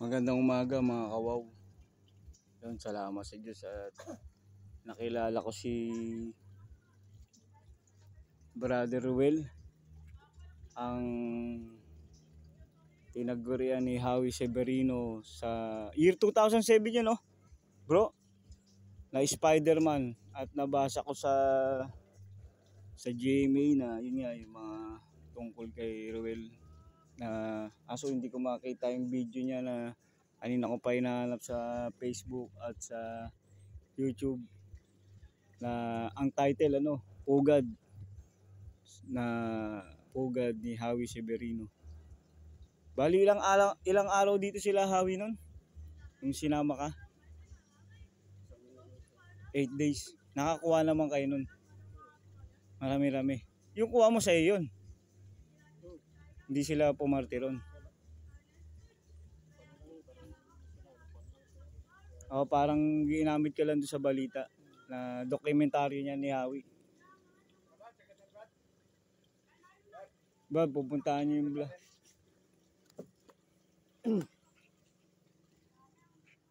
Magandang umaga mga kawaw. Yun, salamat sa Diyos at nakilala ko si Brother Ruel, ang tinagurian ni Howie Severino sa year 2007 yun, no? Bro, na Spider-Man, at nabasa ko sa GMA na yun nga yung mga tungkol kay Ruel, na aso hindi ko makita yung video niya na kanina ko pa hinahanap sa Facebook at sa YouTube, na ang title Pugad, na Pugad ni Howie Severino. Bali ilang araw dito sila Howie nun nung sinama ka? 8 days. Nakakuha naman kayo nun? Marami-rami. Yung kuha mo sa iyo yun? Hindi sila pumarte ron? O parang ginamit ka lang doon sa balita na dokumentaryo niya ni Howie. Ba, pupuntahan niyo yung